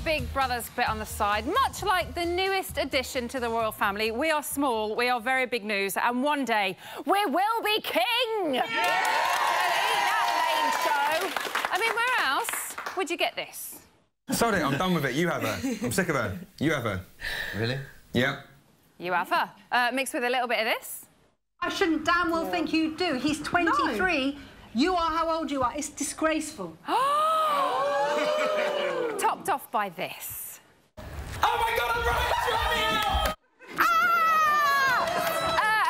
Big Brother's bit on the side. Much like the newest addition to the royal family, we are small, we are very big news, and one day we will be king! Yeah! Eat that, lame show. I mean, where else would you get this? Sorry, I'm done with it. You have her. I'm sick of her. You have her. Really? Yeah. You have her. Mixed with a little bit of this. I shouldn't damn well think you do. He's 23. No. You are how old you are. It's disgraceful. Topped off by this. Oh my God, I'm running!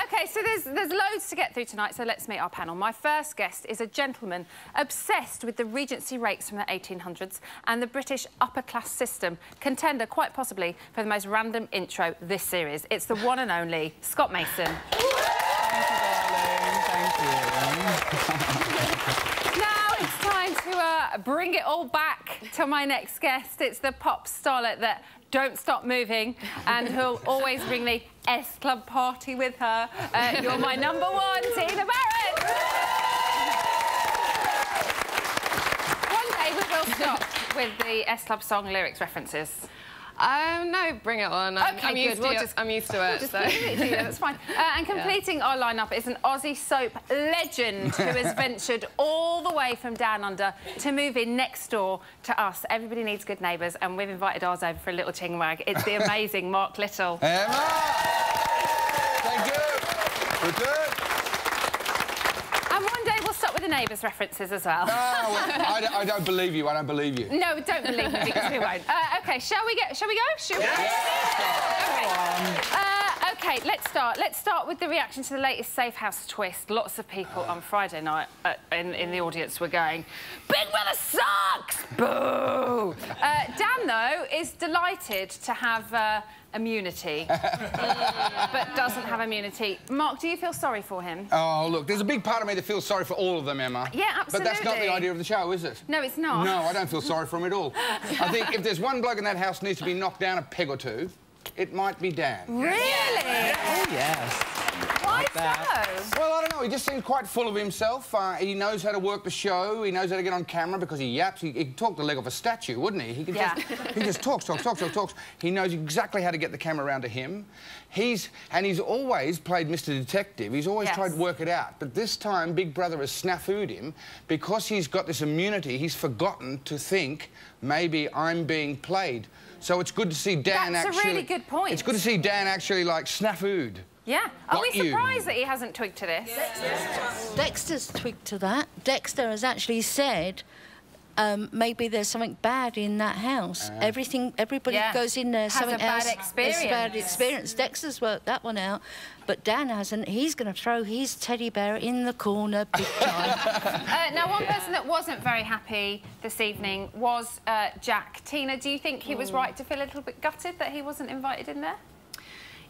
OK, so there's loads to get through tonight, so let's meet our panel. My first guest is a gentleman obsessed with the Regency rakes from the 1800s and the British upper-class system, contender, quite possibly, for the most random intro this series. It's the one and only Scott Mason. Thank you. Now it's time to bring it all back to my next guest. It's the pop starlet that don't stop moving and who'll always bring the S Club party with her. You're my number one, Tina Barrett! One day we will stop with the S Club song lyrics references. No, bring it on. I'm used to it. I'm used to it. Just it to you, that's fine. And completing our lineup is an Aussie soap legend who has ventured all the way from down under to move in next door to us. Everybody needs good neighbours, and we've invited ours over for a little chingwag. It's the amazing Mark Little. Emma! Thank you. We're good. And one day we'll stop with the neighbours references as well. No, I don't believe you. I don't believe you. No, don't believe me because we won't. OK, shall we go? Should we? Yes. OK, let's start. Let's start with the reaction to the latest Safe House twist. Lots of people on Friday night in the audience were going, Big Brother sucks! Boo! Dan, though, is delighted to have immunity, but doesn't have immunity. Mark, do you feel sorry for him? Oh, look, there's a big part of me that feels sorry for all of them, Emma. Yeah, absolutely. But that's not the idea of the show, is it? No, it's not. No, I don't feel sorry for him at all. I think if there's one bloke in that house needs to be knocked down a peg or two, it might be Dan. Really? Oh, yes. Why so? Well, I don't know. He just seems quite full of himself. He knows how to work the show. He knows how to get on camera because he yaps. He could talk the leg off a statue, wouldn't he? He just talks. He knows exactly how to get the camera around to him. He's always played Mr. Detective. He's always tried to work it out. But this time, Big Brother has snafu'd him because he's got this immunity. He's forgotten to think maybe I'm being played. So it's good to see Dan That's a really good point. It's good to see Dan actually, like, snafu'd. Yeah. Are we surprised that he hasn't twigged to this? Dexter's twigged to that. Dexter has actually said maybe there's something bad in that house. Everybody goes in there, something else. It's a bad experience. Dexter's worked that one out, but Dan hasn't. He's going to throw his teddy bear in the corner big time. Now, one person that wasn't very happy this evening was Jack. Tina, do you think he was right to feel a little bit gutted that he wasn't invited in there?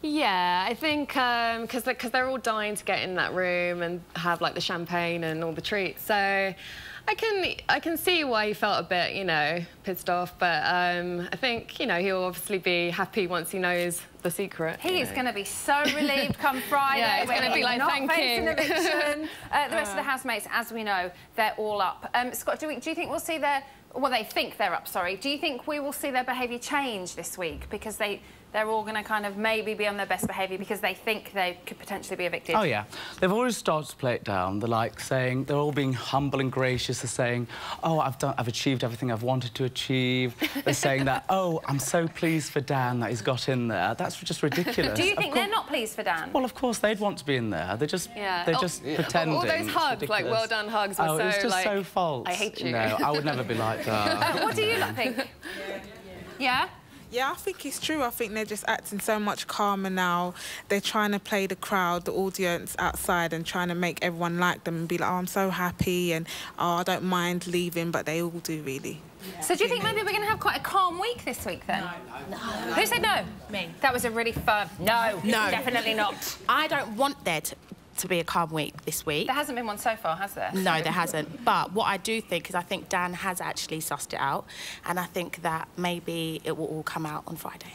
Yeah, I think because they're all dying to get in that room and have like the champagne and all the treats. So I can see why he felt a bit, you know, pissed off. But I think, you know, he'll obviously be happy once he knows the secret. He is going to be so relieved come Friday. Yeah, it's going to be like, thank you. Eviction. The rest of the housemates, as we know, they're all up. Scott, do you think we'll see their... Well, they think they're up, sorry. Do you think we will see their behaviour change this week? Because they're all going to kind of maybe be on their best behaviour because they think they could potentially be evicted. Oh, yeah. They've already started to play it down. They're, like, saying... They're all being humble and gracious. They're saying, oh, I've achieved everything I've wanted to achieve. They're saying that, oh, I'm so pleased for Dan that he's got in there. That's just ridiculous. Do you think they're not pleased for Dan? Well, of course, they'd want to be in there. They're just pretending. All those hugs, like, well done hugs, were so, it's just like... so false. I hate you. No, I would never be like that. What do you think? Yeah? Yeah, I think it's true. I think they're just acting so much calmer now. They're trying to play the crowd, the audience outside, and trying to make everyone like them and be like, oh, I'm so happy and, oh, I don't mind leaving, but they all do, really. Yeah. So do you think maybe we're going to have quite a calm week this week, then? No. Who said no? Me. That was a really firm no. No. Definitely not. I don't want there to be a calm week this week. There hasn't been one so far, has there? No, there hasn't. But what I do think is I think Dan has actually sussed it out, and I think that maybe it will all come out on Friday.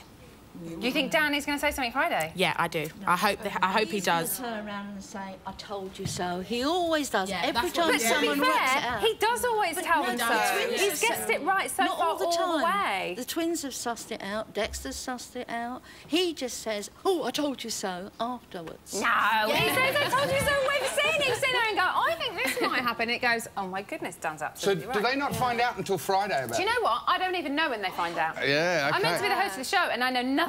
Do you think Dan is going to say something Friday? Yeah, I do. I hope he does. Turn around and say, "I told you so." He always does. Yeah, Every time But to be someone works it fair, out. he does always tell them no, so. the twins He's have guessed it right so Not far all the time. way. The twins have sussed it out. Dexter's sussed it out. He just says, "Oh, I told you so," afterwards. No, he says, "I told you so." We've seen him sit there and go, "I think this might happen." It goes, "Oh my goodness, Dan's So absolutely right." do they not find out until Friday about Do you know what? I don't even know when they find out. Yeah, okay. I'm meant to be the host of the show and I know nothing.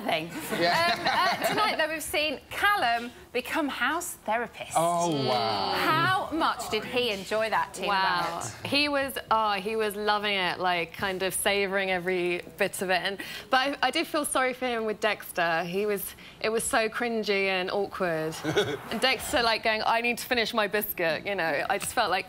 Yeah. Tonight, though, we've seen Callum become house therapist. Oh, wow. How much did he enjoy that, Tina? Wow, he was loving it, like kind of savouring every bit of it. But I did feel sorry for him with Dexter. It was so cringy and awkward. And Dexter like going, "I need to finish my biscuit," you know. I just felt like.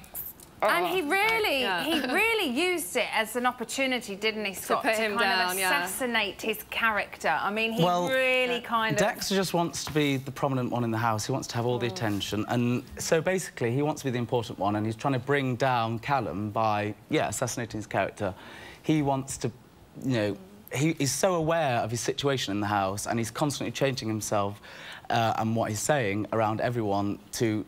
And he really used it as an opportunity, didn't he, Scott, to put him down, assassinate his character. I mean, he really kind of... Dexter just wants to be the prominent one in the house. He wants to have all the attention. And so, basically, he wants to be the important one, and he's trying to bring down Callum by, assassinating his character. He wants to, you know... He's so aware of his situation in the house, and he's constantly changing himself and what he's saying around everyone to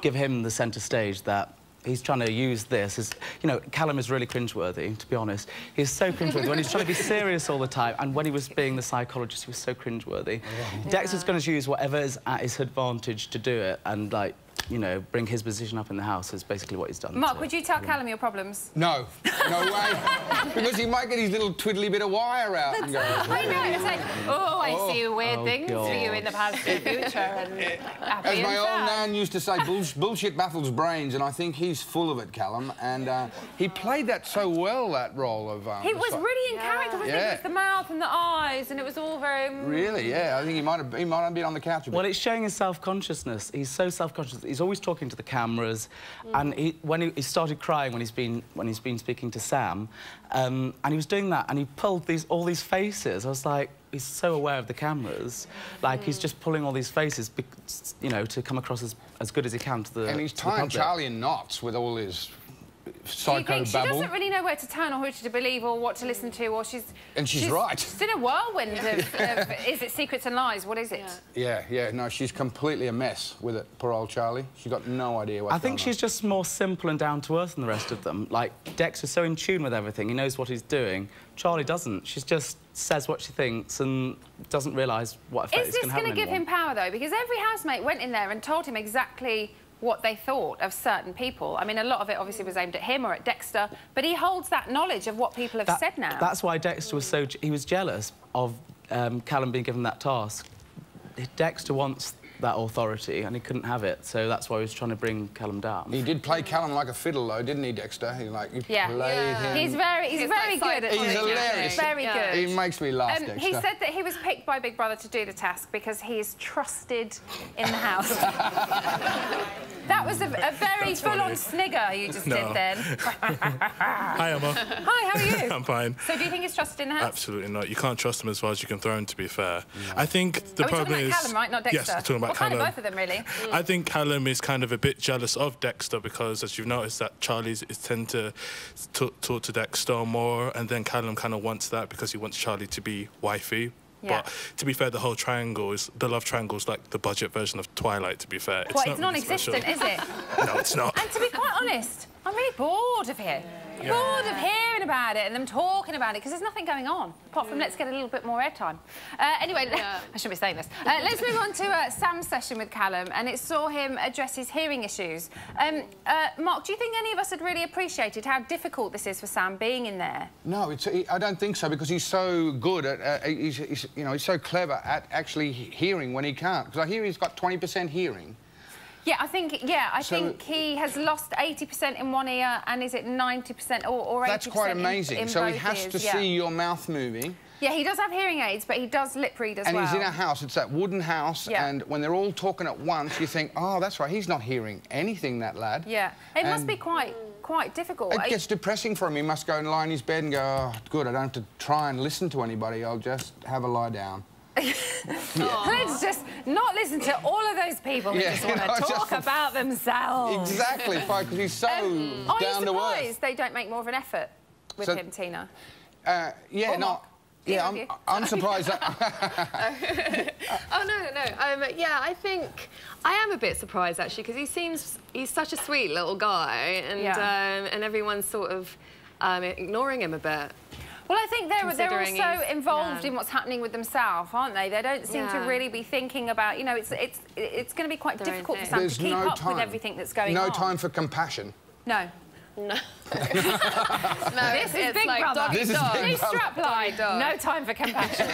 give him the centre stage that... He's trying to use this as... You know, Callum is really cringeworthy, to be honest. He's so cringeworthy when he's trying to be serious all the time, and when he was being the psychologist, he was so cringeworthy. Yeah. Dexter's going to use whatever is at his advantage to do it, and, like, you know, bring his position up in the house is basically what he's done. Mark, would you tell Callum your problems? No, no way. Because he might get his little twiddly bit of wire out and go... I know, it's like, oh, I see weird things for you in the past and future, and happy As my and old sad. man used to say, bullshit baffles brains, and I think he's full of it, Callum. And he played that so well, that role of... He was really in character, wasn't he? It was the mouth and the eyes, and it was all very... Really, yeah. I think he might have been on the couch a bit. Well, it's showing his self-consciousness. He's so self-conscious. He's always talking to the cameras, and when he started crying when he's been speaking to Sam, and he was doing that, and he pulled all these faces. I was like, he's so aware of the cameras, like he's just pulling all these faces, you know, to come across as good as he can to the. And he's tying Charlie in knots with all his psycho She babble. doesn't really know where to turn or who to believe or what to listen to, or she's right. She's in a whirlwind of is it secrets and lies? What is it? Yeah, no, she's completely a mess with it, poor old Charlie. She's got no idea what's I think she's just more simple and down-to-earth than the rest of them. Like, Dexter's so in tune with everything, he knows what he's doing. Charlie doesn't. She just says what she thinks and doesn't realise what effect it's going to have on Is this going to give him power, though? Because every housemate went in there and told him exactly what they thought of certain people. I mean, a lot of it obviously was aimed at him or at Dexter, but he holds that knowledge of what people have said now. That's why Dexter was so... He was jealous of Callum being given that task. Dexter wants that authority, and he couldn't have it, so that's why he was trying to bring Callum down. He did play Callum like a fiddle, though, didn't he, Dexter? He played him. He's very good at He's hilarious. Very good. He makes me laugh, Dexter. He said that he was picked by Big Brother to do the task because he is trusted in the house. That was a very full-on snigger you just did then. Hi, Emma. Hi, how are you? I'm fine. So do you think he's trusted in the house? Absolutely not. You can't trust him as far as you can throw him, to be fair. I think the problem is... We're talking about Callum, right? Not Dexter. Yes, we're talking about Callum. Kind of both of them, really. I think Callum is kind of a bit jealous of Dexter because, as you've noticed, that Charlie's tend to talk to Dexter more, and then Callum kind of wants that because he wants Charlie to be wifey. Yeah. But to be fair, the whole triangle is the love triangle is like the budget version of Twilight. To be fair, Well, it's non-existent, is it? No, it's not. And to be quite honest, I'm really bored of it. Bored of hearing about it and them talking about it because there's nothing going on apart from let's get a little bit more airtime. Anyway, I shouldn't be saying this. Let's move on to Sam's session with Callum, and it saw him address his hearing issues. Mark, do you think any of us had really appreciated how difficult this is for Sam being in there? No, I don't think so because he's so good at he's so clever at actually hearing when he can't. Because I hear he's got 20% hearing. Yeah, I think he has lost 80% in one ear, and is it 90% or 80%? That's quite amazing. In so both he has ears, to see your mouth moving. Yeah, he does have hearing aids, but he does lip read as well. And he's in a house. It's that wooden house, and when they're all talking at once, you think, oh, that's right, he's not hearing anything, that lad. Yeah, it must be quite difficult. It gets depressing for him. He must go and lie in his bed and go, oh, good, I don't have to try and listen to anybody. I'll just have a lie down. Let's just not listen to all of those people who just want to talk about themselves. Exactly, because he's so down to earth. Are you surprised they don't make more of an effort with him, Tina? Yeah, no. Yeah, I'm surprised that... Oh, no. Yeah, I think I am a bit surprised, actually, because he's such a sweet little guy, and everyone's sort of ignoring him a bit. Well, I think they're also involved in what's happening with themselves, aren't they? They don't seem to really be thinking about, you know, it's going to be quite difficult for Sam to keep up with everything that's going on. No time for compassion. No. No. This is Big Brother. This is Big Brother. Strapline. No time for compassion.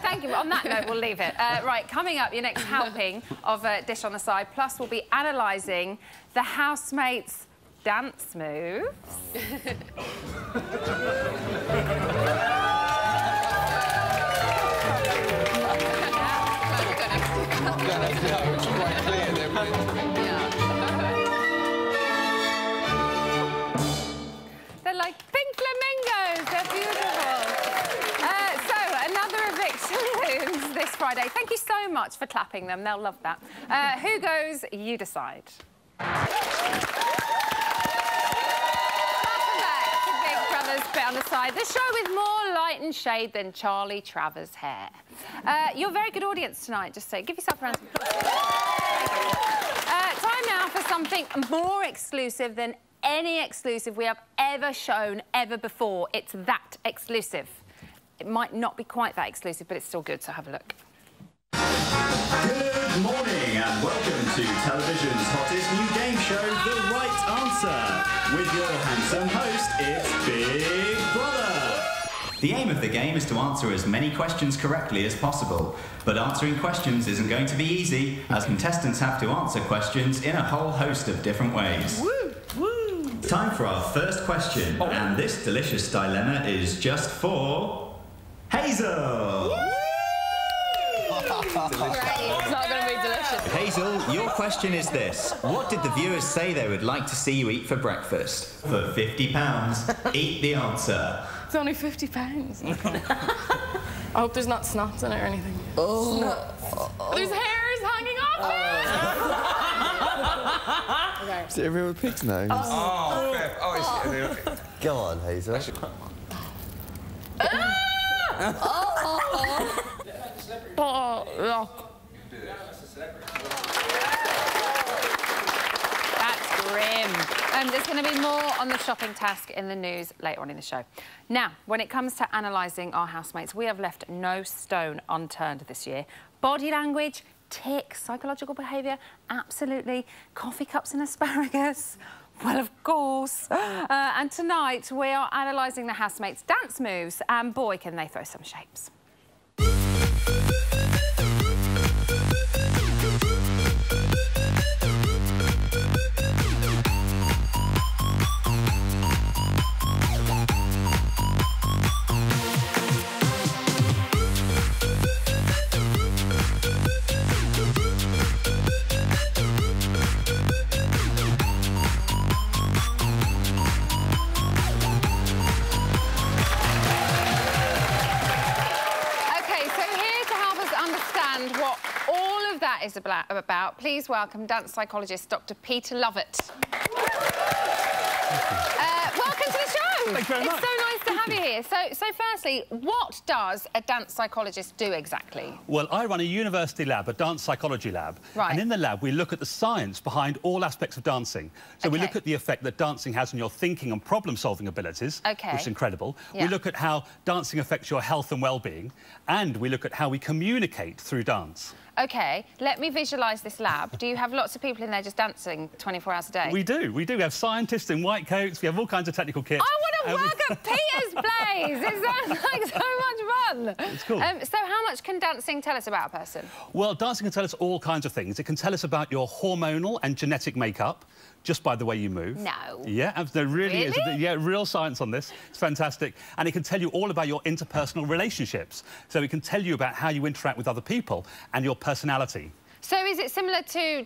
Thank you. On that note, we'll leave it. Right, coming up, your next helping of Dish on the Side. Plus, we'll be analysing the housemates' dance moves. It's quite clear there. They're like pink flamingos. They're beautiful. So, another eviction looms this Friday. Thank you so much for clapping them. They'll love that. Who goes? You decide. Bit on the side. The show with more light and shade than Charlie Travers' hair. You're a very good audience tonight, just say. Give yourself a round of applause. Time now for something more exclusive than any exclusive we have ever shown ever before. It's that exclusive. It might not be quite that exclusive, but it's still good, so have a look. Good morning and welcome to television's hottest new game show, The Right Answer. With your handsome host, it's Big Brother. The aim of the game is to answer as many questions correctly as possible. But answering questions isn't going to be easy, as contestants have to answer questions in a whole host of different ways. Woo! Woo! Time for our first question, and this delicious dilemma is just for Hazel. It's not going to be delicious. Hazel, your question is this. What did the viewers say they would like to see you eat for breakfast? For £50, eat the answer. It's only £50. I hope there's not snots in it or anything. Oh. There's hairs hanging off it! Is it a real pig's nose? Oh, fair. Go on, Hazel. That's grim. There's going to be more on the shopping task in the news later on in the show. Now, when it comes to analysing our housemates, we have left no stone unturned this year. Body language, tics, psychological behaviour, absolutely. Coffee cups and asparagus. Well, of course. And tonight, we are analysing the housemates' dance moves, and boy, can they throw some shapes. Is about. Please welcome dance psychologist Dr. Peter Lovett. Welcome to the show. Thank you very much. It's so nice to have you here. So firstly, what does a dance psychologist do exactly? Well, I run a university lab, a dance psychology lab. Right. And in the lab, we look at the science behind all aspects of dancing. So we look at the effect that dancing has on your thinking and problem-solving abilities, which is incredible. Yeah. We look at how dancing affects your health and well-being. And we look at how we communicate through dance. OK, let me visualise this lab. Do you have lots of people in there just dancing 24 hours a day? We do. We do. We have scientists in white coats. We have all kinds of technical kit. I want to work at Peter's place. It sounds like so much fun. It's cool. So how much can dancing tell us about a person? Well, dancing can tell us all kinds of things. It can tell us about your hormonal and genetic makeup, just by the way you move. No. Yeah, there really is. Yeah, real science on this. It's fantastic. And it can tell you all about your interpersonal relationships. So it can tell you about how you interact with other people and your personality. So is it similar to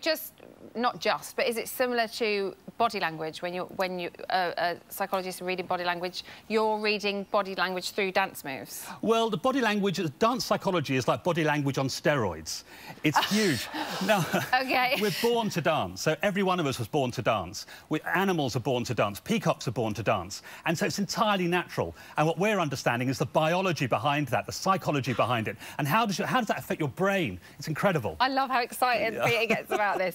but is it similar to body language when you a psychologist reading body language, you're reading body language through dance moves? Well, the body language, dance psychology is like body language on steroids. It's huge. Now, okay. We're born to dance, so every one of us was born to dance. Animals are born to dance, peacocks are born to dance, and so it's entirely natural. And what we're understanding is the biology behind that, the psychology behind it, and how does that affect your brain? It's incredible. I love how excited Peter gets about this.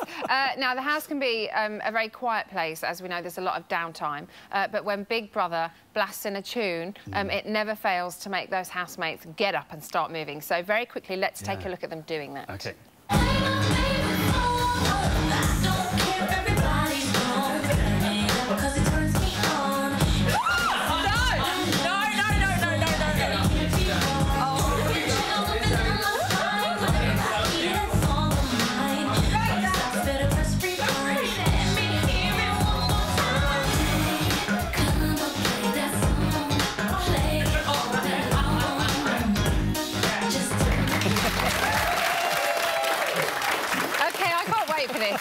Now, the house can be a very quiet place. As we know, there's a lot of downtime. But when Big Brother blasts in a tune, it never fails to make those housemates get up and start moving. So very quickly, let's take a look at them doing that. OK.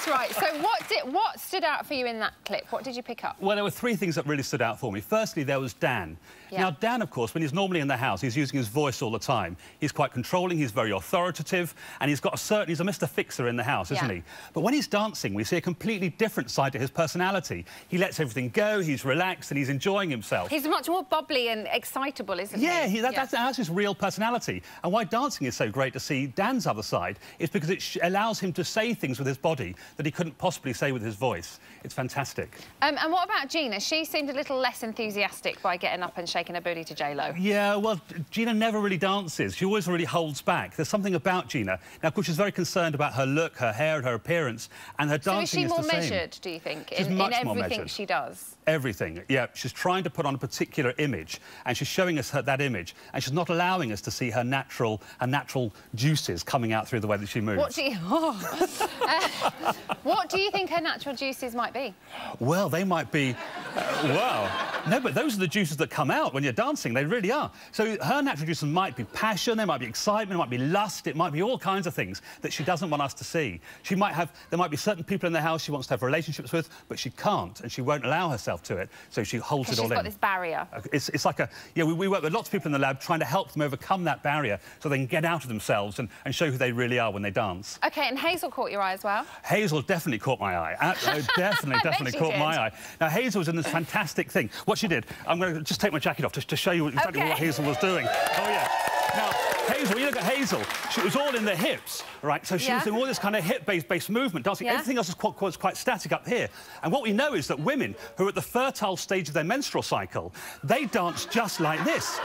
Right, so what stood out for you in that clip? What did you pick up? Well, there were three things that really stood out for me. Firstly, there was Dan. Yeah. Now, Dan, of course, when he's normally in the house, he's using his voice all the time. He's quite controlling, he's very authoritative, and he's a Mr. Fixer in the house, isn't he? But when he's dancing, we see a completely different side to his personality. He lets everything go, he's relaxed, and he's enjoying himself. He's much more bubbly and excitable, isn't he? Yeah, that's his real personality. And why dancing is so great to see Dan's other side is because it allows him to say things with his body that he couldn't possibly say with his voice. It's fantastic. And what about Gina? She seemed a little less enthusiastic by getting up and shaking her booty to J-Lo. Yeah, well, Gina never really dances. She always really holds back. There's something about Gina. Now, of course, she's very concerned about her look, her hair, her appearance, and her dancing is the same. So is she more measured, do you think, in everything she does? Everything, yeah. She's trying to put on a particular image, and she's showing us that image, and she's not allowing us to see her natural juices coming out through the way that she moves. What do you think her natural juices might be? Well, they might be... well, no, but those are the juices that come out when you're dancing. They really are. So her natural juices might be passion, there might be excitement, it might be lust, it might be all kinds of things that she doesn't want us to see. There might be certain people in the house she wants to have relationships with, but she can't, and she won't allow herself to it, so she holds it all in. She's got this barrier. It's like a... Yeah, we work with lots of people in the lab trying to help them overcome that barrier so they can get out of themselves and show who they really are when they dance. OK, and Hazel caught your eye as well? Hazel definitely caught my eye. Definitely caught my eye. Now, Hazel was in this fantastic thing. What she did, I'm going to just take my jacket off just to show you exactly what Hazel was doing. Oh, yeah. Now, Hazel, when you look at Hazel, she was all in the hips, right? So she was doing all this kind of hip-based movement, dancing. Everything else was quite static up here. And what we know is that women who are at the fertile stage of their menstrual cycle, they dance just like this.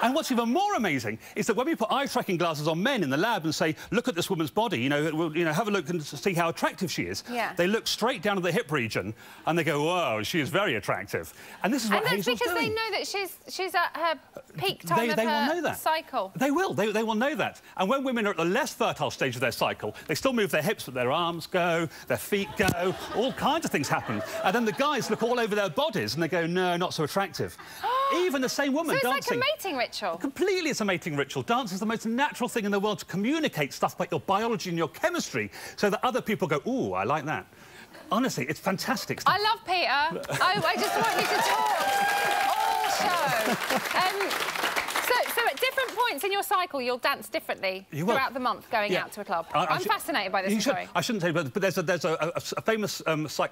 And what's even more amazing is that when we put eye-tracking glasses on men in the lab and say, look at this woman's body, have a look and see how attractive she is, they look straight down to the hip region and they go, whoa, she is very attractive. And this is what Hazel's doing. And that's because they know that she's at her peak time of her cycle. They will know that. And when women are at the less fertile stage of their cycle, they still move their hips, but their arms go, their feet go, all kinds of things happen. And then the guys look all over their bodies and they go, no, not so attractive. Even the same woman dancing. So it's like a mating ritual? Completely, it's a mating ritual. Dance is the most natural thing in the world to communicate stuff about your biology and your chemistry so that other people go, ooh, I like that. Honestly, it's fantastic stuff. I love Peter. I just want you to talk all show. So at different points in your cycle, you'll dance differently throughout the month going out to a club. I'm fascinated by this story. I shouldn't say, but there's a famous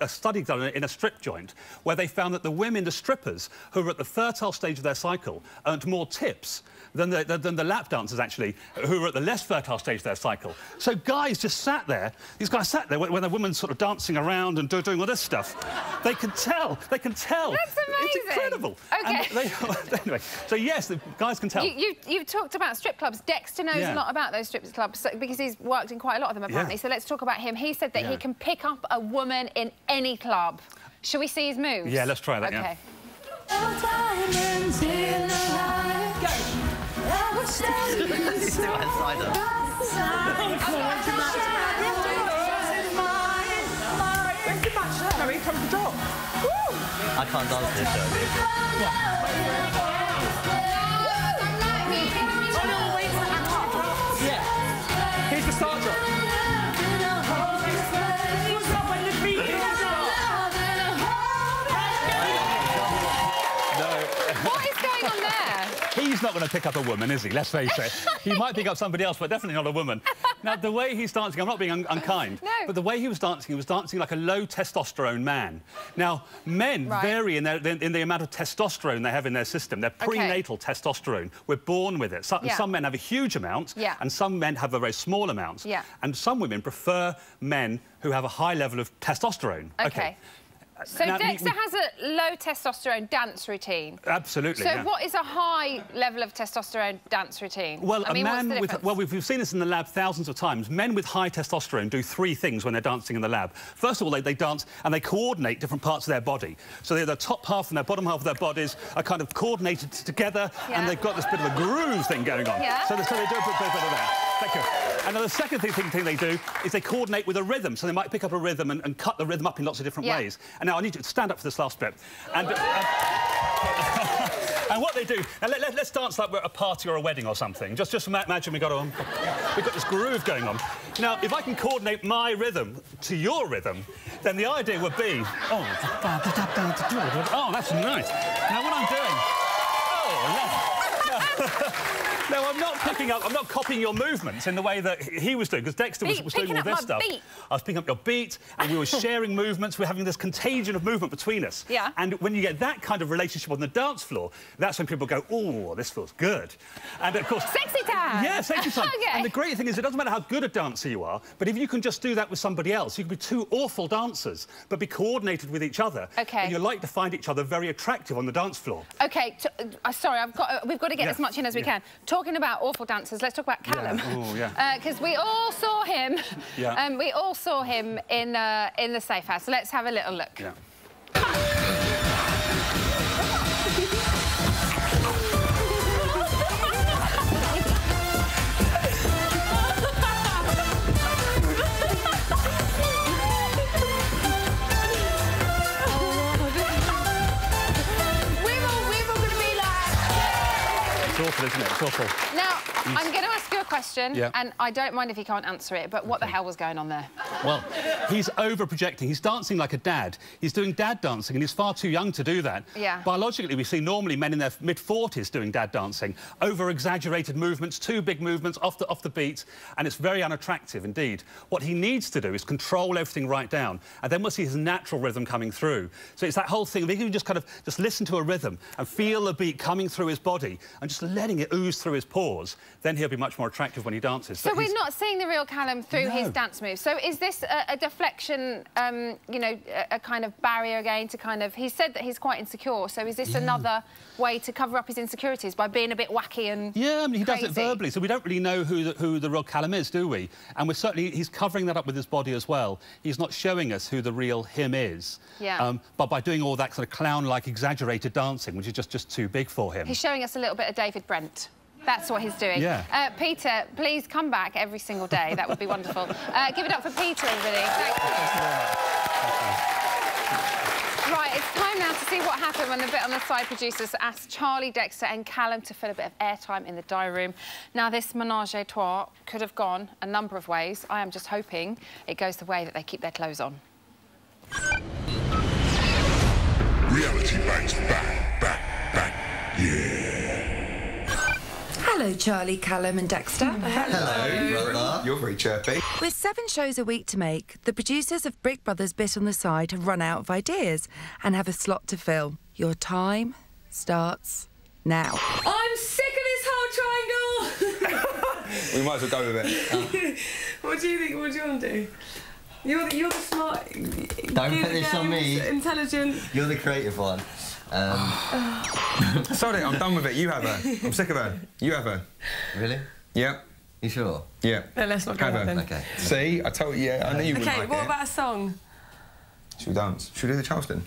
study done in a strip joint where they found that the women, the strippers, who were at the fertile stage of their cycle, earned more tips than the lap dancers, actually, who were at the less fertile stage of their cycle. So guys just sat there, these guys sat there when the woman's sort of dancing around and doing all this stuff. They can tell. That's amazing. It's incredible. OK. Anyway, so yes, the guys can tell. You've talked about strip clubs. Dexter knows a lot about those strip clubs because he's worked in quite a lot of them, apparently. So let's talk about him. He said that he can pick up a woman in any club. Shall we see his moves? Yeah, let's try that, OK. I can't dance this show. Here's the start drop. he's not going to pick up a woman, is he? Let's face it. He might pick up somebody else, but definitely not a woman. Now, the way he's dancing, I'm not being unkind, but the way he was dancing like a low testosterone man. Now, men vary in the amount of testosterone they have in their system. Their prenatal testosterone. We're born with it. Some men have a huge amount, and some men have a very small amount. And some women prefer men who have a high level of testosterone. Okay. So now, Dexter has a low testosterone dance routine. Absolutely. So what is a high level of testosterone dance routine? Well, we've seen this in the lab thousands of times. Men with high testosterone do 3 things when they're dancing in the lab. First of all, they dance and they coordinate different parts of their body. So the top half and the bottom half of their bodies are kind of coordinated together, and they've got this bit of a groove thing going on. So they do a bit of that. Thank you. And then the second thing they do is they coordinate with a rhythm. So they might pick up a rhythm and cut the rhythm up in lots of different ways. And now I need you to stand up for this last bit. And, and what they do... Now, let's dance like we're at a party or a wedding or something. Just imagine we've got this groove going on. Now, if I can coordinate my rhythm to your rhythm, then the idea would be... Oh, that's nice. Now, what I'm doing... No, I'm not picking up... I'm not copying your movements in the way that he was doing, because Dexter was doing all this stuff. Beat. I was picking up your beat, and we were sharing movements. We're having this contagion of movement between us. Yeah. And when you get that kind of relationship on the dance floor, that's when people go, oh, this feels good. And, of course... Sexy time! Yeah, sexy time. Okay. And the great thing is, it doesn't matter how good a dancer you are, but if you can just do that with somebody else, you can be 2 awful dancers, but be coordinated with each other. Okay. And you like to find each other very attractive on the dance floor. OK, sorry, we've got to get as much in as we can. Talking about awful dancers, let's talk about Callum. Because we all saw him. We all saw him in the safe house. So let's have a little look. It's awful, isn't it? It's awful. Now, I'm going to ask you a question, and I don't mind if you can't answer it, but what the hell was going on there? Well, he's over-projecting. He's dancing like a dad. He's doing dad dancing, and he's far too young to do that. Biologically, we see normally men in their mid-40s doing dad dancing. Over-exaggerated movements, too big movements, off the beat, and it's very unattractive indeed. What he needs to do is control everything right down, and then we'll see his natural rhythm coming through. So it's that whole thing. If he can just listen to a rhythm and feel the beat coming through his body and just letting it ooze through his pores, then he'll be much more attractive when he dances. So we're not seeing the real Callum through his dance moves. So is this a deflection, you know, a kind of barrier again to kind of... He said that he's quite insecure, so is this another way to cover up his insecurities by being a bit wacky and I mean, he crazy? does it verbally, so we don't really know who the real Callum is, do we? And he's covering that up with his body as well. He's not showing us who the real him is. But by doing all that sort of clown-like, exaggerated dancing, which is just too big for him. He's showing us a little bit of David Brent. That's what he's doing. Peter, please come back every single day. That would be wonderful. Give it up for Peter, everybody. Thank you. Right, it's time now to see what happened when the bit on the side producers asked Charlie, Dexter and Callum to fill a bit of airtime in the diary room. Now, this menage a trois could have gone a number of ways. I am just hoping it goes the way that they keep their clothes on. Reality Bites back, yeah. Hello, Charlie, Callum and Dexter. Hello, brother. You're very chirpy. With 7 shows a week to make, the producers of Brick Brothers Bit on the Side have run out of ideas and have a slot to fill. Your time starts now. I'm sick of this whole triangle! We might as well go with it. What do you think? What do you want to do? You're the smart... Don't put this on me. Intelligent. You're the creative one. Sorry, I'm done with it. You have her. I'm sick of her. You have her. Really? Yeah. You sure? Yeah. No, let's not go then. Okay. See, I told you. I knew you wouldn't like it. Okay, what about a song? Should we dance? Should we do the Charleston?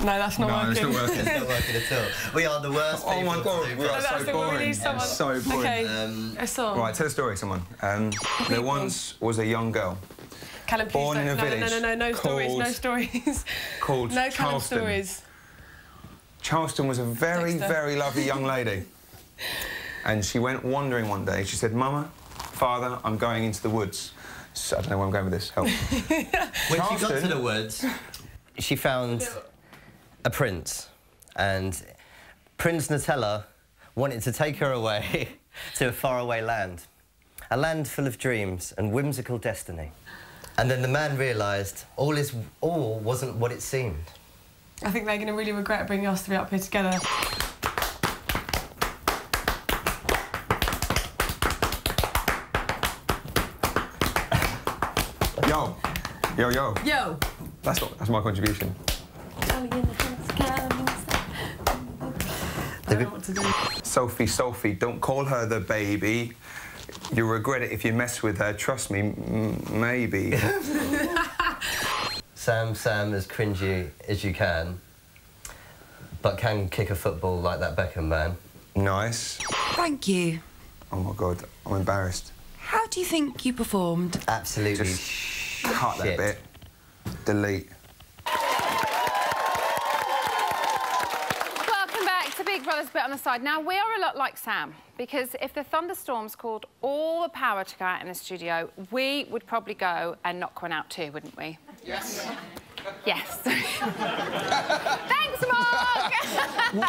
No, that's not working. No, it's not working. It's not working at all. We are the worst people. Oh my God, we are so boring. We need someone. So boring. Okay, a song. Right, tell a story, someone. There once was a young girl. Callum, born in a village. No stories, no stories. Called no Charleston. Callum stories. Charleston was a very, Dexter. very lovely young lady. And she went wandering one day. She said, Mama, Father, I'm going into the woods. So, I don't know where I'm going with this. Help. When she got to the woods, she found a prince. and Prince Nutella wanted to take her away to a faraway land. A land full of dreams and whimsical destiny. And then the man realised all wasn't what it seemed. I think they're going to really regret bringing us three up here together. Yo. Yo, yo. Yo. That's my contribution. Sophie, Sophie, don't call her the baby. You'll regret it if you mess with her. Trust me, maybe. Sam, as cringy as you can, but can kick a football like that Beckham man. Nice. Thank you. Oh, my God, I'm embarrassed. How do you think you performed? Absolutely Just cut that bit. Delete. Welcome back to Big Brother's Bit on the Side. Now, we are a lot like Sam, because if the thunderstorms called all the power to go out in the studio, we would probably go and knock one out too, wouldn't we? Yes. Yes. Thanks, Mark!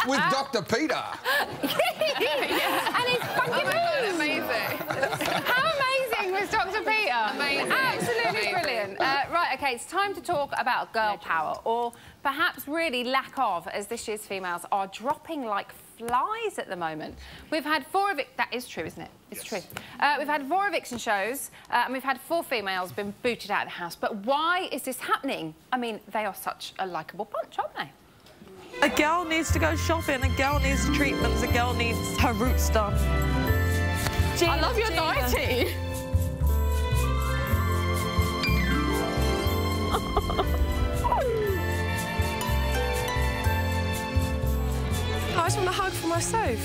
With Dr. Peter. And his funky moves. Amazing. How amazing was Dr. Peter? Amazing. Absolutely brilliant. Right, OK, it's time to talk about girl power, or perhaps really lack of, as this year's females are dropping like flies at the moment. We've had 4 that is true, isn't it? It's true. We've had 4 eviction shows, and we've had 4 females been booted out of the house. But why is this happening? I mean, they are such a likeable bunch, aren't they? A girl needs to go shopping, a girl needs treatments, a girl needs her roots done. Gina, I love your nightie. I just want a hug for myself.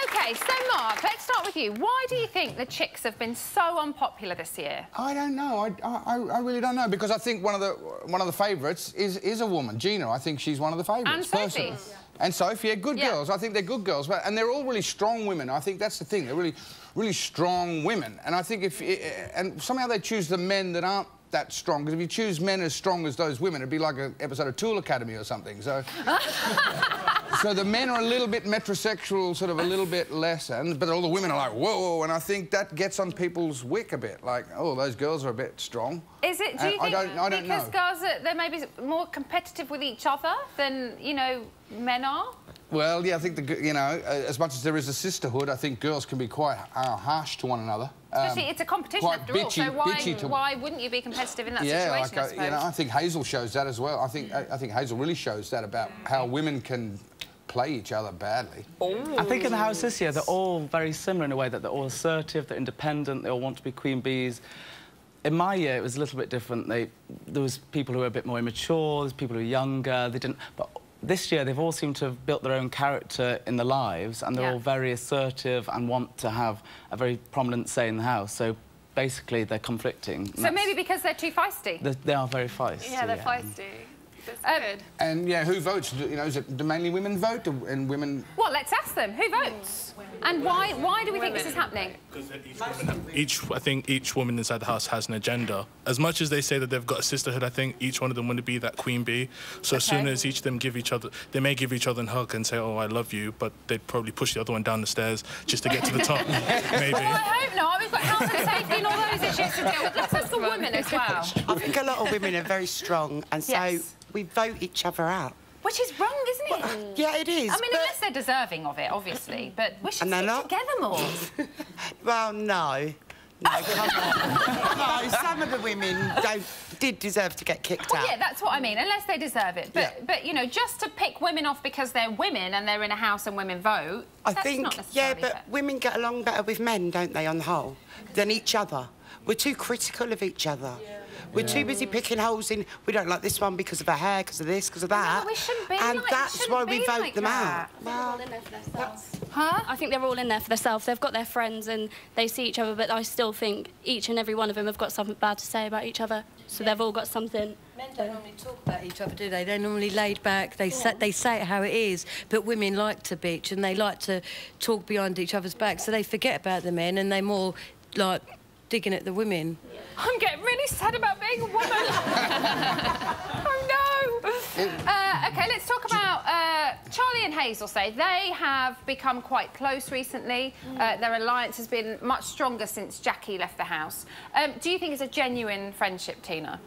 OK, so Mark, let's start with you. Why do you think the chicks have been so unpopular this year? I don't know. I really don't know, because I think one of the favourites is a woman, Gina. I think she's one of the favourites. And Sophie. Personally. And Sophie, yeah, good girls. I think they're good girls, and they're all really strong women. I think that's the thing. They're really strong women, and I think and somehow they choose the men that aren't that strong. Because if you choose men as strong as those women, it'd be like an episode of Tool Academy or something. So. So the men are a little bit metrosexual, sort of a little bit less, but all the women are like, whoa, and I think that gets on people's wick a bit, like, oh, those girls are a bit strong. Is it, do you think, I don't because know. girls are, they're maybe more competitive with each other than, you know, men are? Well, yeah, I think, you know, as much as there is a sisterhood, I think girls can be quite harsh to one another. Especially, it's a competition after all, so why wouldn't you be competitive in that situation, I suppose? You know, I think Hazel shows that as well. I think Hazel really shows that about how women can play each other badly. I think in the house this year, they're all very similar in a way that they're all assertive, they're independent, they all want to be queen bees. In my year, it was a little bit different. There was people who were a bit more immature, there's people who were younger, they didn't... But this year, they've all seemed to have built their own character in their lives, and they're all very assertive and want to have a very prominent say in the house. So basically, they're conflicting. So maybe because they're too feisty? They are very feisty. Yeah, they're feisty. That's good. And, yeah, who votes? You know, do mainly women vote, and women... Well, let's ask them. Who votes? And why do we think this is happening? I think each woman inside the house has an agenda. As much as they say that they've got a sisterhood, I think each one of them want to be that queen bee. So as soon as each of them give each other... They may give each other a hug and say, oh, I love you, but they'd probably push the other one down the stairs just to get to the top, maybe. Well, I hope not. We've got health and safety and all those issues to deal with. Let's ask the women as well. I think a lot of women are very strong, and so we vote each other out. Which is wrong, isn't it? Well, yeah, it is. I mean, unless they're deserving of it, obviously, but we should stick together more. Well, no. No, come on. No, some of the women did deserve to get kicked out. Yeah, that's what I mean, unless they deserve it. But, you know, just to pick women off because they're women and they're in a house and women vote, that's not necessarily fair. Women get along better with men, don't they, on the whole, than each other. We're too critical of each other. We're too busy picking holes in, we don't like this one because of her hair, because of this, because of that. No, we shouldn't be and like, that's why we vote them out. Well, Huh? I think they're all in there for themselves. They've got their friends and they see each other, but I still think each and every one of them have got something bad to say about each other. So they've all got something. Men don't normally talk about each other, do they? They're normally laid back. They say it how it is. But women like to bitch and they like to talk behind each other's backs. So they forget about the men and they're more like digging at the women. I'm getting really sad about being a woman. Oh no. OK, let's talk about Charlie and Hazel. Say they have become quite close recently. Their alliance has been much stronger since Jackie left the house. Do you think it's a genuine friendship, Tina?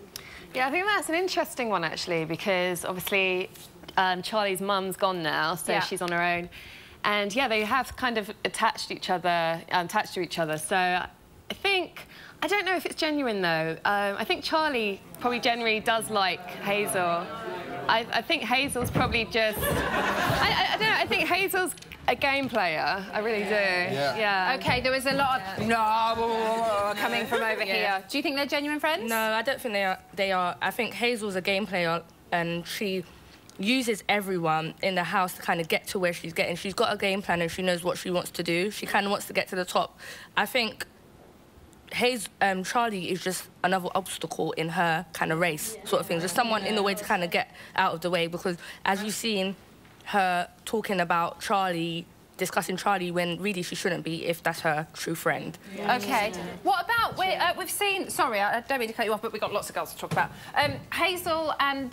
Yeah, I think that's an interesting one, actually, because obviously Charlie's mum's gone now, so she's on her own. And, yeah, they have kind of attached to each other. So I think... I don't know if it's genuine, though. I think Charlie probably genuinely does like Hazel. I think Hazel's probably just... I don't know, I think Hazel's a game player. I really do. Yeah. OK, there was a lot of no coming from over here. Do you think they're genuine friends? No, I don't think they are. I think Hazel's a game player and she uses everyone in the house to kind of get to where she's getting. She's got a game plan and she knows what she wants to do. She kind of wants to get to the top. I think Charlie is just another obstacle in her kind of race, sort of thing. Just someone in the way to kind of get out of the way, because as you've seen her talking about Charlie, discussing Charlie, when really she shouldn't be if that's her true friend. OK. What about... we've seen... Sorry, I don't mean to cut you off, but we've got lots of girls to talk about. Hazel and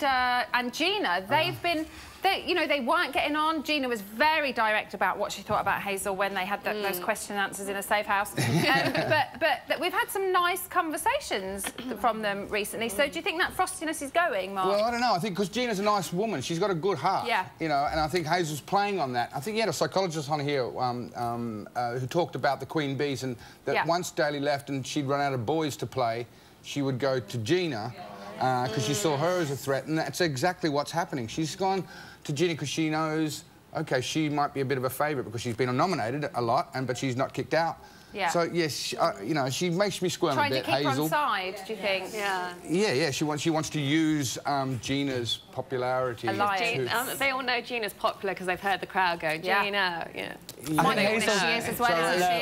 Gina, they've been... they weren't getting on. Gina was very direct about what she thought about Hazel when they had those question and answers in a safe house. But we've had some nice conversations from them recently. So do you think that frostiness is going, Mark? Well, I don't know. I think because Gina's a nice woman, she's got a good heart. Yeah. You know, and I think Hazel's playing on that. I think you had a psychologist on here who talked about the queen bees and that once Daly left and she'd run out of boys to play, she would go to Gina because she saw her as a threat, and that's exactly what's happening. She's gone to Gina because she knows, OK, she might be a bit of a favourite because she's been nominated a lot, but she's not kicked out. Yeah. So, yes, you know, she makes me squirm a bit, Hazel. Trying to keep her on side, do you think? Yeah. Yeah, she wants to use Gina's popularity. They all know Gina's popular because they've heard the crowd go, Gina, I think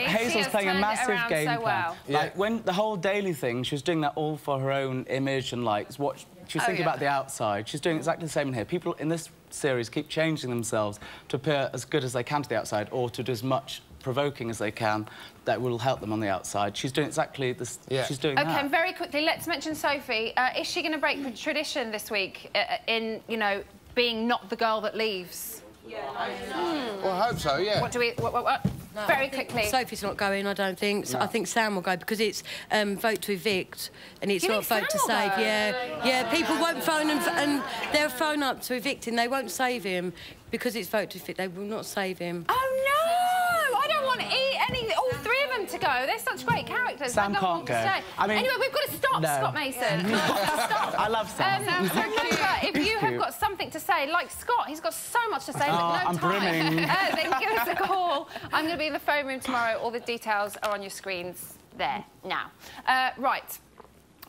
Hazel's playing a massive game plan. Like, when the whole Daily thing, she was doing that all for her own image and, like, what she was thinking about the outside. She's doing exactly the same in here. People in this series keep changing themselves to appear as good as they can to the outside or to do as much provoking as they can that will help them on the outside. She's doing exactly this. She's doing that. OK, and very quickly, let's mention Sophie. Is she going to break the tradition this week in, being not the girl that leaves? Well, I hope so, yeah. What do we... What? No, very quickly. Sophie's not going, I don't think. So I think Sam will go because it's vote to evict and it's not vote to save. Yeah, people won't phone and they'll phone up to evict him. They won't save him because it's vote to evict. They will not save him. Oh, no! I don't want all three of them to go. They're such great characters. Sam can't go. Anyway, we've got to stop, Scott Mason. We've got to stop. I love Sam. So remember, if you have got something to say, like Scott, he's got so much to say, but no I'm time. brimming. Then give us a call. I'm going to be in the phone room tomorrow. All the details are on your screens there now. Right.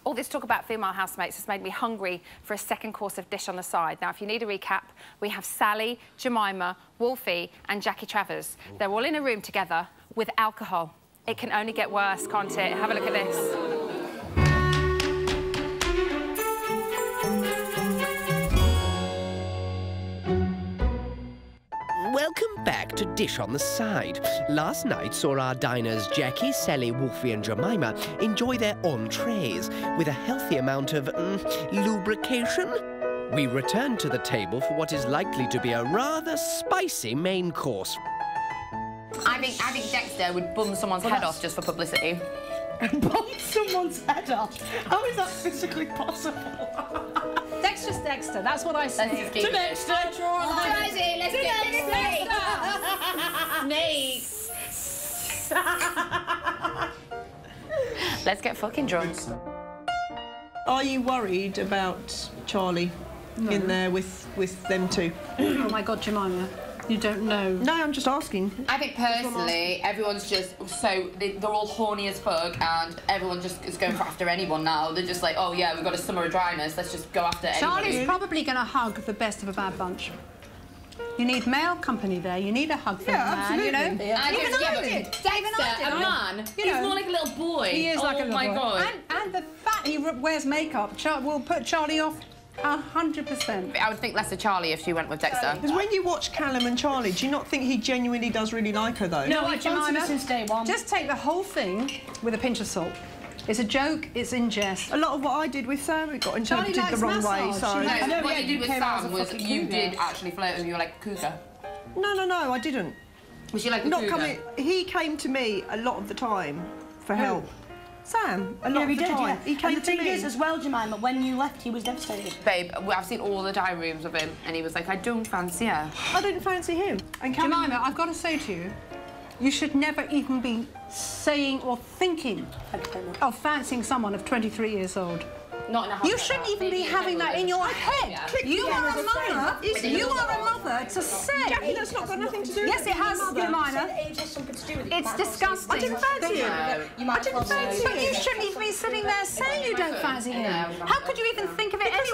All this talk about female housemates has made me hungry for a second course of dish on the side. Now, if you need a recap, we have Sally, Jemima, Wolfie and Jackie Travers. They're all in a room together with alcohol. It can only get worse, can't it? Have a look at this. Welcome back to Dish on the Side. Last night saw our diners Jackie, Sally, Wolfie and Jemima enjoy their entrees with a healthy amount of lubrication. We return to the table for what is likely to be a rather spicy main course. I think Dexter would bum someone's head off just for publicity. Bum someone's head off? How is that physically possible? Dexter's Dexter, that's what I say. To Dexter! Let's get snakes! Let's get fucking drunk. Are you worried about Charlie in there with them two? Oh my God, Jemima. You don't know. No, I'm just asking. I think personally, everyone's just they're all horny as fuck, and everyone just is going after anyone now. They're just like, oh yeah, we've got a summer of dryness. Let's just go after anyone. Charlie's probably going to hug the best of a bad bunch. You need male company there. You need a hug from a man, absolutely. you know? I Even just, I did. Dexter, a man. You He's know, more like a little boy. He is like a little boy. Oh my God. And the fact he wears makeup will put Charlie off 100%. I would think less of Charlie if she went with Dexter. Because when you watch Callum and Charlie, do you not think he genuinely does really like her, though? No, I've fancied her since day one. Just take the whole thing with a pinch of salt. It's a joke, it's in jest. A lot of what I did with Sam, it got interpreted the wrong way, so... No, what you did with Sam was you did actually flirt with you like a cougar. No, I didn't. Was she like a cougar? He came to me a lot of the time for help. Sam, a lot of the time. He came and the thing is, as well, Jemima, when you left, he was devastated. Babe, I've seen all the diary rooms of him, and he was like, I don't fancy her. I didn't fancy him. And Jemima, I've got to say to you, you should never even be saying or thinking of fancying someone of 23 years old. Not in a You shouldn't even be having that in your head. You are a mother. You are a mother to say. Jackie, that's not got nothing to do with Yes, it has, Jemima. Age has something to do with it. It's disgusting. I didn't fancy him. I didn't fancy But you shouldn't even be sitting there saying you don't fancy him. How could you even think of it anyway?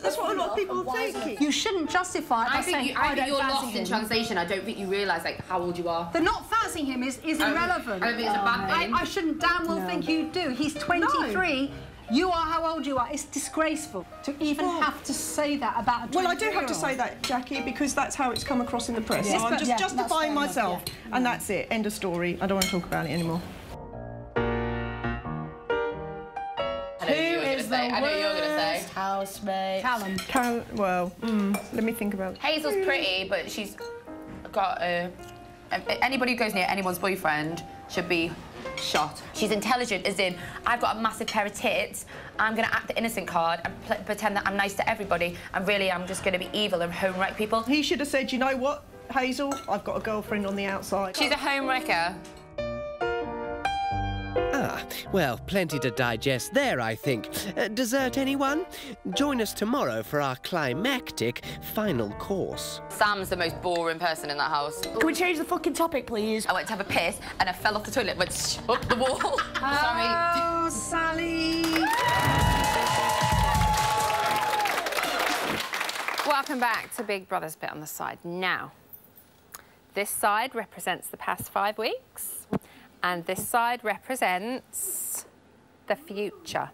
That's what a lot of people think. You shouldn't justify it by saying, I think don't you're fancy lost him. in translation. I don't think you realise like how old you are. The not fancying him is irrelevant. I don't think it's a bad thing. I shouldn't damn well think you do. He's 23. You are how old you are. It's disgraceful to even have to say that about a 23-year-old. Well, I do have to say that, Jackie, because that's how it's come across in the press. Yes, so I'm just justifying myself, yeah. and that's it. End of story. I don't want to talk about it anymore. Who is the worst housemate? Callum. Well, let me think about it. Hazel's pretty, but she's got anybody who goes near anyone's boyfriend should be shot. She's intelligent, as in, I've got a massive pair of tits, I'm going to act the innocent card and pretend that I'm nice to everybody, and really I'm just going to be evil and home-wreck people. He should have said, you know what, Hazel, I've got a girlfriend on the outside. She's a home-wrecker. Ah, well, plenty to digest there, I think. Dessert, anyone? Join us tomorrow for our climactic final course. Sam's the most boring person in that house. Can we change the fucking topic, please? I went to have a piss and I fell off the toilet and went up the wall. Sorry. Oh, Sally. Welcome back to Big Brother's Bit on the Side. Now, this side represents the past 5 weeks, and this side represents the future.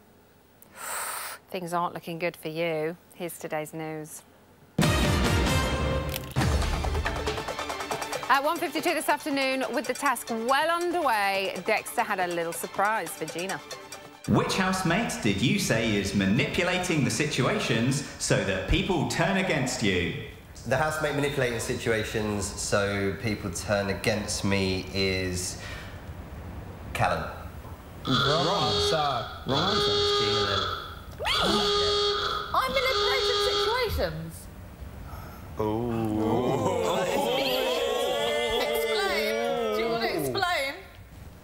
Things aren't looking good for you. Here's today's news. At 1:52 this afternoon, with the task well underway, Dexter had a little surprise for Gina. Which housemate did you say is manipulating the situations so that people turn against you? The housemate manipulating situations so people turn against me is Callum. Wrong, sir. Wrong answer. I'm manipulating situations. Explain. Do you want to explain?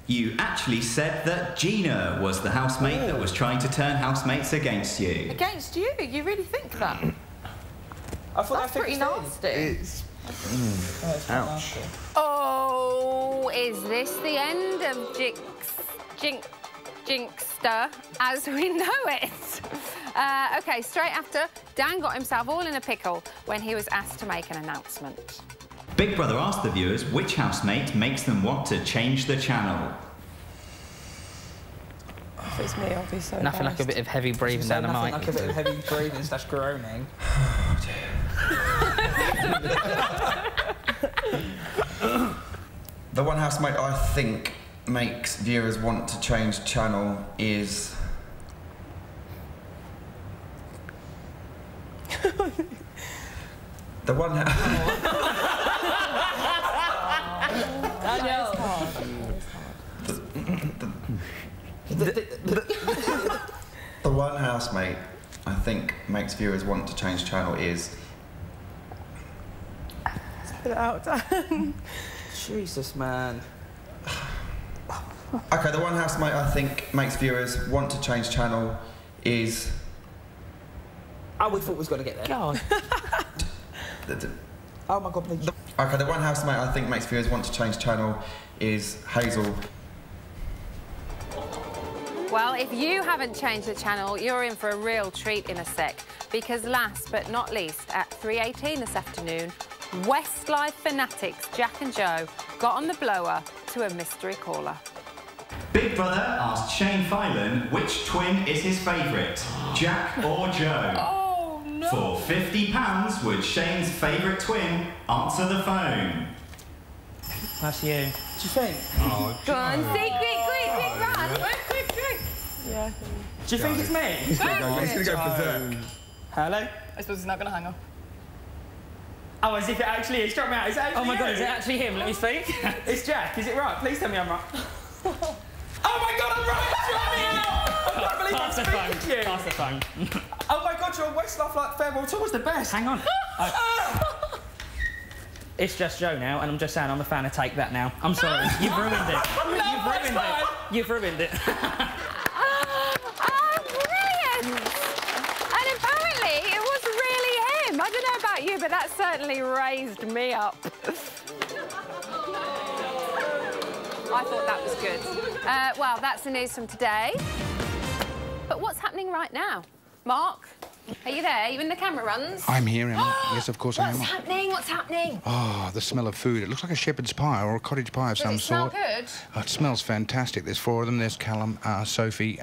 You actually said that Gina was the housemate that was trying to turn housemates against you. Against you? You really think that? I thought that's pretty nasty. Ouch. Oh, is this the end of Jinkster as we know it? OK, straight after, Dan got himself all in a pickle when he was asked to make an announcement. Big Brother asked the viewers which housemate makes them want to change the channel. If it's me, I'll be so Nothing like a bit of heavy breathing down the mic. Like a bit of heavy breathing / groaning. The one housemate I think makes viewers want to change channel is... the one The one housemate I think makes viewers want to change channel is... Put it out, Dan. Jesus, man. OK, the one housemate I think makes viewers want to change channel is... Oh, we thought we was going to get there. God. Oh, my God, please. OK, the one housemate I think makes viewers want to change channel is Hazel. Well, if you haven't changed the channel, you're in for a real treat in a sec. because last but not least, at 3:18 this afternoon, Westlife fanatics Jack and Joe got on the blower to a mystery caller. Big Brother asked Shane Filan which twin is his favourite, Jack or Joe. Oh, no. For £50, would Shane's favourite twin answer the phone? That's you. What do you think? Oh, Go on, quick, run. Quick. Yeah. Do you think it's me? He's going to go berserk. Hello? I suppose he's not going to hang up. Oh, as if it actually is. Drop me out. Is it actually Oh my God, you? is it actually him? Let me speak. It's Jack. Is it right? Please tell me I'm right. Oh my God, I'm right! Drop me out! I can't believe I'm speaking to you. Pass the phone. Oh my God, you're on Westlife like Farewell Tour was the best. Hang on. It's just Joe now, and I'm just saying I'm a fan of Take That now. I'm sorry. You've ruined it. You've ruined it. You've ruined it. Brilliant! And apparently it was really him. I don't know about you, but that certainly raised me up. I thought that was good. Well, that's the news from today. But what's happening right now? Mark, are you there? Are you in the camera runs? I'm here, Emma. Yes, of course I am. What's happening? What's happening? Oh, the smell of food. It looks like a shepherd's pie or a cottage pie of some sort. Does it smell good? Oh, it smells fantastic. There's 4 of them. There's Callum, Sophie,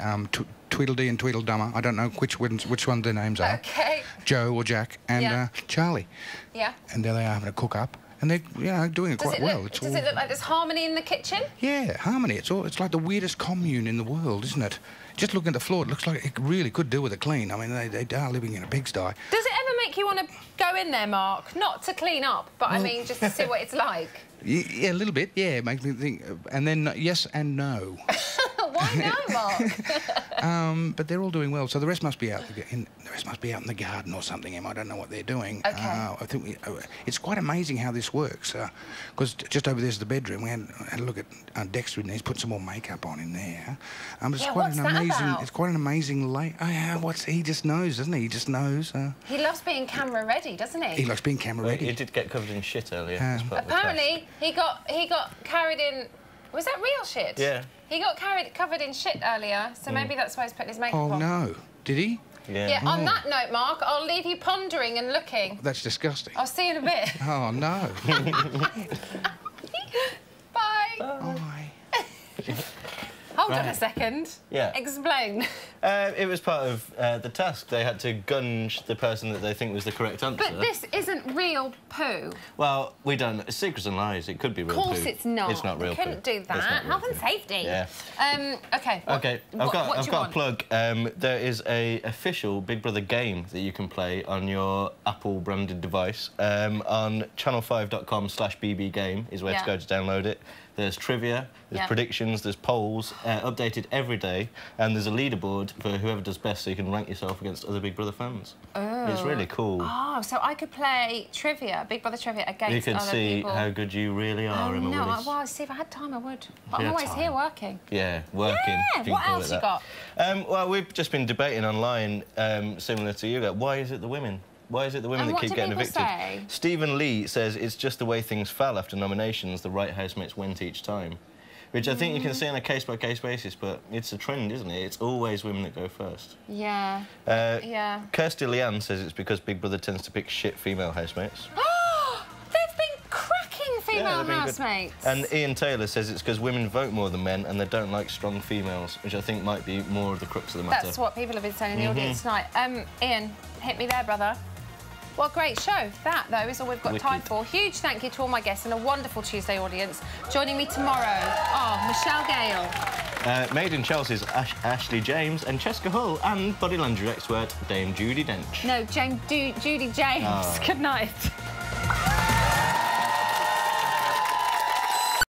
Tweedledee and Tweedledummer. I don't know which one their names are. Okay. Joe or Jack and Charlie. Yeah. And there they are having a cook-up. And they're, you know, doing it quite well. Does it look like there's harmony in the kitchen? Yeah, harmony. It's like the weirdest commune in the world, isn't it? Just looking at the floor, it looks like it really could do with a clean. I mean, they are living in a pigsty. Does it ever make you want to go in there, Mark? Not to clean up, but I mean, just to see what it's like. Yeah, a little bit. Yeah, it makes me think. And then yes and no. Why no, Mark? But they're all doing well. So the rest must be out. The rest must be out in the garden or something. Em, I don't know what they're doing. Okay. I think it's quite amazing how this works. Because just over there's the bedroom. We had a look at Dexter in there. He's put some more makeup on in there. It's quite what's an that amazing. about? It's quite an amazing he just knows, doesn't he? He just knows. He loves being camera ready, doesn't he? He likes being camera ready. He did get covered in shit earlier. Apparently, he got carried in. Was that real shit? Yeah. He got covered in shit earlier, so maybe that's why he's putting his makeup on. Oh no! Did he? Yeah. On that note, Mark, I'll leave you pondering and looking. That's disgusting. I'll see you in a bit. Oh no! Bye. Bye. Hold on a second. Yeah. Explain. It was part of the task. They had to gunge the person that they think was the correct answer. But this isn't real poo. Well, we don't. Secrets and lies. It could be real poo. Of course it's not. It's not real We couldn't do that. Health and safety. Yeah. OK. OK, I've got a plug. There is a official Big Brother game that you can play on your Apple-branded device. On channel5.com/bbgame is where to go to download it. There's trivia, there's predictions, there's polls, updated every day, and there's a leaderboard for whoever does best so you can rank yourself against other Big Brother fans. Oh. It's really cool. Oh, so I could play trivia, Big Brother trivia, against You can other see people. how good you really are, Emma Willis. Well, see, if I had time, I would. But If you I'm had always time. here working. Yeah, working. Yeah, if you what can call else it you that. got? Well, we've just been debating online, similar to you. Why is it the women? Why is it the women And that what keep do getting people evicted? say? Stephen Lee says it's just the way things fell after nominations. The right housemates went each time. Which I think you can see on a case-by-case basis, but it's a trend, isn't it? It's always women that go first. Yeah. Yeah. Kirsty Leanne says it's because Big Brother tends to pick shit female housemates. They've been cracking female they've been good. housemates. And Ian Taylor says it's because women vote more than men and they don't like strong females, which I think might be more of the crux of the matter. That's what people have been saying in the audience tonight. Ian, hit me there, brother. What a great show. That, though, is all we've got time for. Huge thank you to all my guests and a wonderful Tuesday audience. Joining me tomorrow, Michelle Gale. Made in Chelsea's Ashley James and Cheska Hull and body laundry expert Dame Judi Dench. No, Judy James. Oh. Good night.